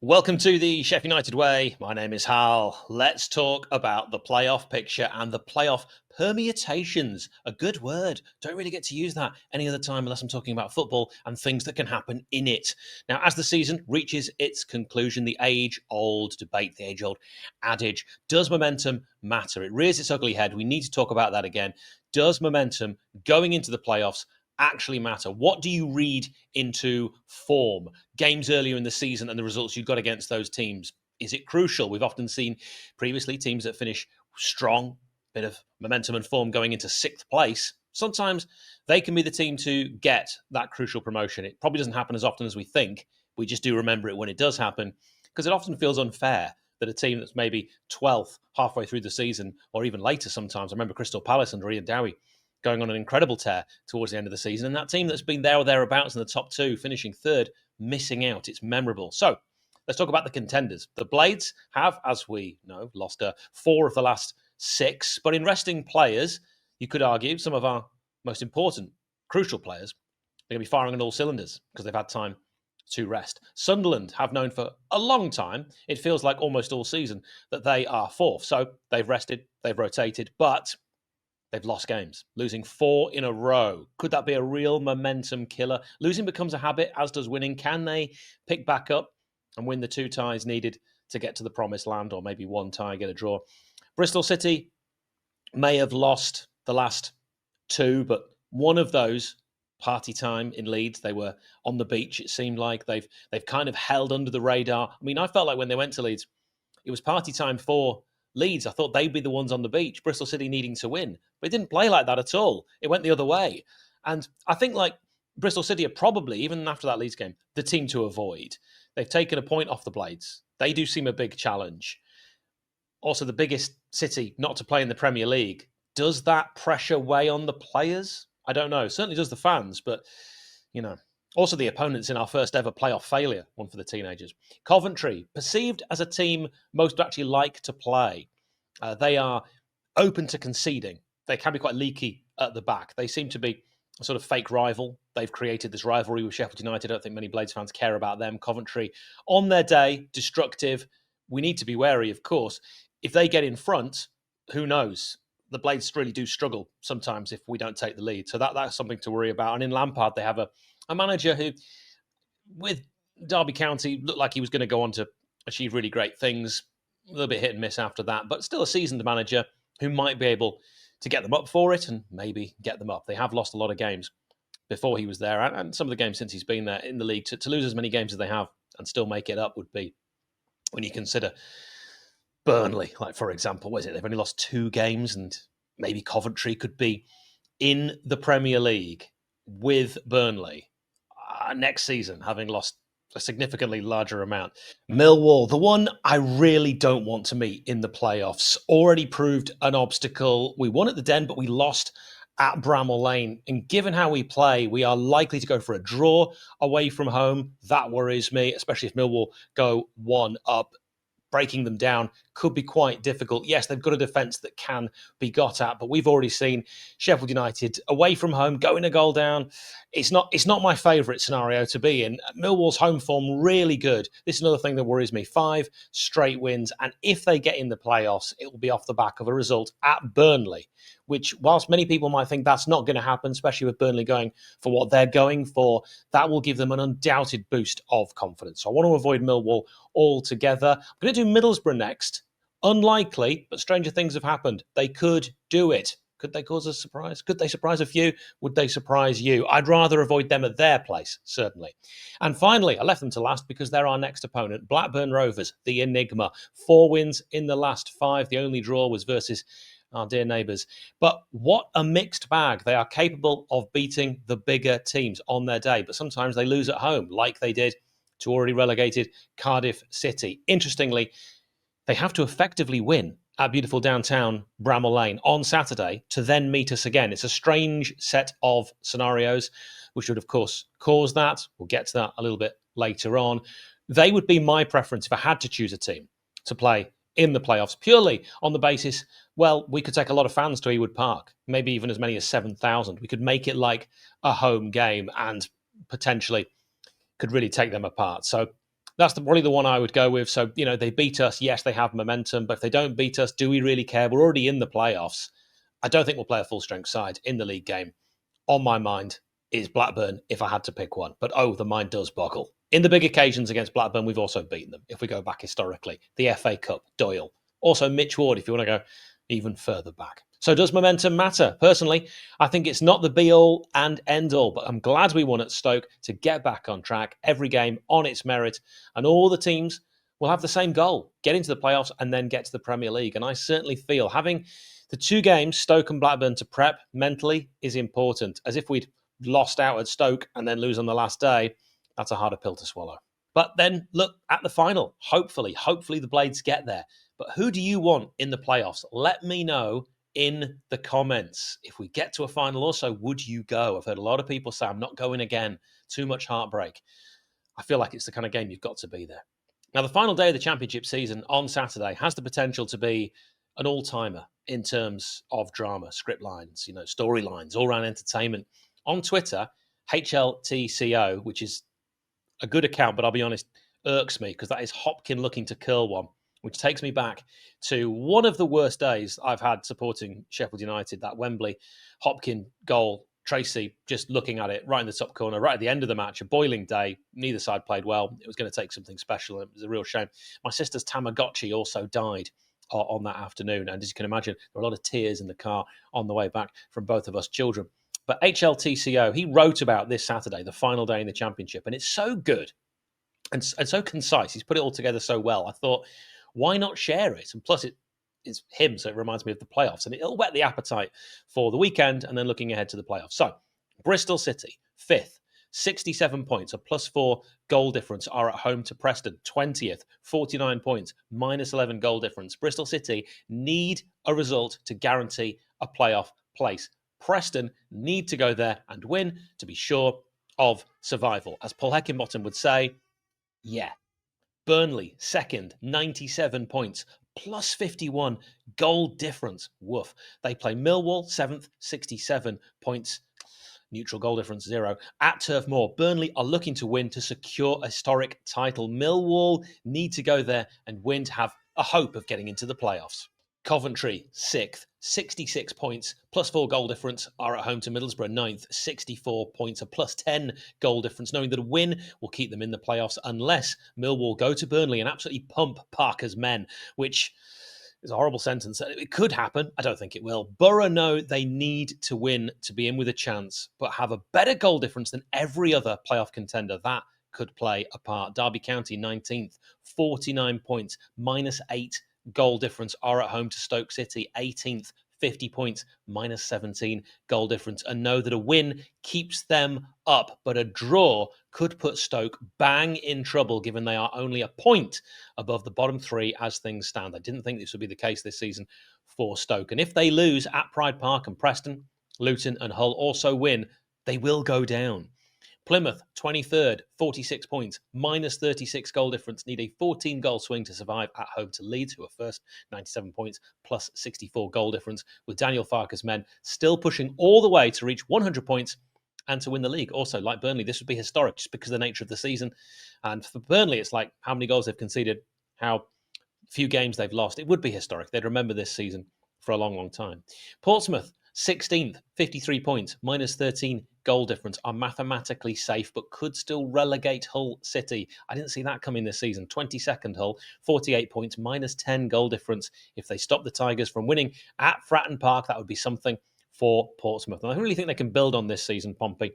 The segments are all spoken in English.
Welcome to the Sheffield United Way. My name is Hal. Let's talk about the playoff picture and the playoff permutations. A good word. Don't really get to use that any other time unless I'm talking about football and things that can happen in it. Now, as the season reaches its conclusion, the age-old debate, the age-old adage, does momentum matter? It rears its ugly head. We need to talk about that again. Does momentum going into the playoffs actually matter? What do you read into form? Games earlier in the season and the results you got against those teams. Is it crucial? We've often seen previously teams that finish strong, bit of momentum and form going into sixth place. Sometimes they can be the team to get that crucial promotion. It probably doesn't happen as often as we think. We just do remember it when it does happen because it often feels unfair that a team that's maybe 12th halfway through the season or even later sometimes. I remember Crystal Palace under 𝗍𝗍 going on an incredible tear towards the end of the season. And that team that's been there or thereabouts in the top two, finishing third, missing out. It's memorable. So let's talk about the contenders. The Blades have, as we know, lost 4 of the last 6. But in resting players, you could argue some of our most important, crucial players are going to be firing on all cylinders because they've had time to rest. Sunderland have known for a long time, it feels like almost all season, that they are fourth. So they've rested, they've rotated, but they've lost games, losing 4 in a row. Could that be a real momentum killer? Losing becomes a habit, as does winning. Can they pick back up and win the 2 ties needed to get to the promised land, or maybe 1 tie, get a draw? Bristol City may have lost the last 2, but one of those, party time in Leeds, they were on the beach, it seemed like. They've kind of held under the radar. I mean, I felt like when they went to Leeds, it was party time for Leeds. I thought they'd be the ones on the beach, Bristol City needing to win. But it didn't play like that at all. It went the other way. And I think like Bristol City are probably, even after that Leeds game, the team to avoid. They've taken a point off the Blades. They do seem a big challenge. Also, the biggest city not to play in the Premier League. Does that pressure weigh on the players? I don't know. Certainly does the fans, but, you know. Also, the opponents in our first ever playoff failure, one for the teenagers. Coventry, perceived as a team most actually like to play. They are open to conceding. They can be quite leaky at the back. They seem to be a sort of fake rival. They've created this rivalry with Sheffield United. I don't think many Blades fans care about them. Coventry, on their day, destructive. We need to be wary, of course. If they get in front, who knows? The Blades really do struggle sometimes if we don't take the lead. So that's something to worry about. And in Lampard, they have a manager who, with Derby County, looked like he was going to go on to achieve really great things. A little bit hit and miss after that, but still a seasoned manager who might be able to get them up for it and maybe get them up. They have lost a lot of games before he was there, and some of the games since he's been there in the league. To lose as many games as they have and still make it up would be, when you consider Burnley, like for example, what is it? They've only lost 2 games, and maybe Coventry could be in the Premier League with Burnley next season, having lost a significantly larger amount. Millwall, the one I really don't want to meet in the playoffs, already proved an obstacle. We won at the Den, but we lost at Bramall Lane. And given how we play, we are likely to go for a draw away from home. That worries me, especially if Millwall go 1 up. Breaking them down could be quite difficult. Yes, they've got a defence that can be got at, but we've already seen Sheffield United away from home going a goal down. It's not my favourite scenario to be in. Millwall's home form really good. This is another thing that worries me. 5 straight wins, and if they get in the playoffs, it will be off the back of a result at Burnley, which, whilst many people might think that's not going to happen, especially with Burnley going for what they're going for, that will give them an undoubted boost of confidence. So I want to avoid Millwall altogether. I'm going to do Middlesbrough next. Unlikely, but stranger things have happened. They could do it. Could they cause a surprise? Could they surprise a few? Would they surprise you? I'd rather avoid them at their place, certainly. And finally, I left them to last because they're our next opponent, Blackburn Rovers, the Enigma. 4 wins in the last 5. The only draw was versus our dear neighbours. But what a mixed bag. They are capable of beating the bigger teams on their day, but sometimes they lose at home, like they did to already relegated Cardiff City. Interestingly, they have to effectively win at beautiful downtown Bramall Lane on Saturday to then meet us again. It's a strange set of scenarios, which would, of course, cause that. We'll get to that a little bit later on. They would be my preference if I had to choose a team to play in the playoffs, purely on the basis, well, we could take a lot of fans to Ewood Park, maybe even as many as 7,000. We could make it like a home game and potentially could really take them apart. So That's probably the one I would go with. So, they beat us. Yes, they have momentum. But if they don't beat us, do we really care? We're already in the playoffs. I don't think we'll play a full-strength side in the league game. On my mind is Blackburn if I had to pick one. But, the mind does boggle. In the big occasions against Blackburn, we've also beaten them, if we go back historically. The FA Cup, Doyle. Also, Mitch Ward, if you want to go even further back. So does momentum matter? Personally, I think it's not the be-all and end-all, but I'm glad we won at Stoke to get back on track, every game on its merit, and all the teams will have the same goal, get into the playoffs and then get to the Premier League. And I certainly feel having the 2 games, Stoke and Blackburn, to prep mentally is important. As if we'd lost out at Stoke and then lose on the last day, that's a harder pill to swallow. But then look at the final. Hopefully the Blades get there. But who do you want in the playoffs? Let me know in the comments. If we get to a final also, would you go? I've heard a lot of people say, I'm not going again. Too much heartbreak. I feel like it's the kind of game you've got to be there. Now, the final day of the championship season on Saturday has the potential to be an all-timer in terms of drama, script lines, storylines, all-round entertainment. On Twitter, 𝗫𝗫𝗲, which is a good account, but I'll be honest, irks me because that is Hopkin looking to curl one, which takes me back to one of the worst days I've had supporting Sheffield United, that Wembley Hopkin goal. Tracy just looking at it right in the top corner, right at the end of the match, a boiling day. Neither side played well. It was going to take something special. It was a real shame. My sister's Tamagotchi also died on that afternoon. And as you can imagine, there were a lot of tears in the car on the way back from both of us children. But 𝗫𝗫𝗲, he wrote about this Saturday, the final day in the championship, and it's so good and so concise. He's put it all together so well. I thought, why not share it? And plus, it's him, so it reminds me of the playoffs, and it'll whet the appetite for the weekend and then looking ahead to the playoffs. So, Bristol City, 5th, 67 points, a +4 goal difference, are at home to Preston, 20th, 49 points, -11 goal difference. Bristol City need a result to guarantee a playoff place. Preston need to go there and win to be sure of survival. As 𝗞𝗿 Heckingbottom would say, yeah. Burnley, 2nd, 97 points, +51 goal difference. Woof. They play Millwall, 7th, 67 points. Neutral goal difference, 0. At Turf Moor, Burnley are looking to win to secure a historic title. Millwall need to go there and win to have a hope of getting into the playoffs. Coventry, 6th, 66 points, +4 goal difference, are at home to Middlesbrough, 9th, 64 points, a +10 goal difference, knowing that a win will keep them in the playoffs unless Millwall go to Burnley and absolutely pump Parker's men, which is a horrible sentence. It could happen. I don't think it will. Borough know they need to win to be in with a chance, but have a better goal difference than every other playoff contender. That could play a part. Derby County, 19th, 49 points, -8 goal difference, are at home to Stoke City, 18th, 50 points, -17 goal difference, and know that a win keeps them up, but a draw could put Stoke bang in trouble given they are only a point above the bottom 3 as things stand. I didn't think this would be the case this season for Stoke, and if they lose at Pride Park and Preston, Luton and Hull also win, they will go down. Plymouth, 23rd, 46 points, -36 goal difference, need a 14-goal swing to survive at home to Leeds, who are first, 97 points, +64 goal difference, with Daniel Farke's men still pushing all the way to reach 100 points and to win the league. Also, like Burnley, this would be historic just because of the nature of the season. And for Burnley, it's like how many goals they've conceded, how few games they've lost. It would be historic. They'd remember this season for a long, long time. Portsmouth, 16th, 53 points, -13 goal difference, are mathematically safe, but could still relegate Hull City. I didn't see that coming this season. 22nd Hull, 48 points, -10 goal difference. If they stop the Tigers from winning at Fratton Park, that would be something for Portsmouth. And I really think they can build on this season, Pompey,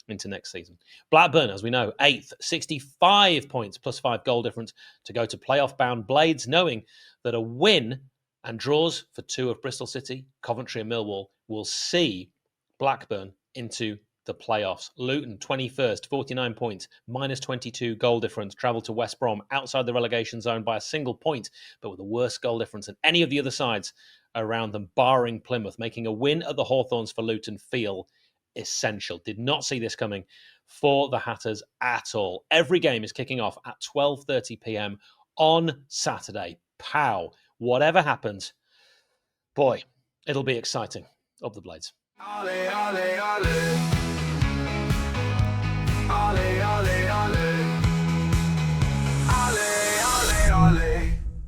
into next season. Blackburn, as we know, 8th, 65 points, +5 goal difference to go to playoff-bound Blades, knowing that a win and draws for 2 of Bristol City, Coventry and Millwall will see Blackburn into the playoffs. Luton, 21st, 49 points, -22 goal difference, travel to West Brom outside the relegation zone by a single point, but with a worse goal difference than any of the other sides around them, barring Plymouth, making a win at the Hawthorns for Luton feel essential. Did not see this coming for the Hatters at all. Every game is kicking off at 12:30 p.m. on Saturday. Pow! Whatever happens, boy, it'll be exciting. Up the Blades. Olé, olé, olé. Olé,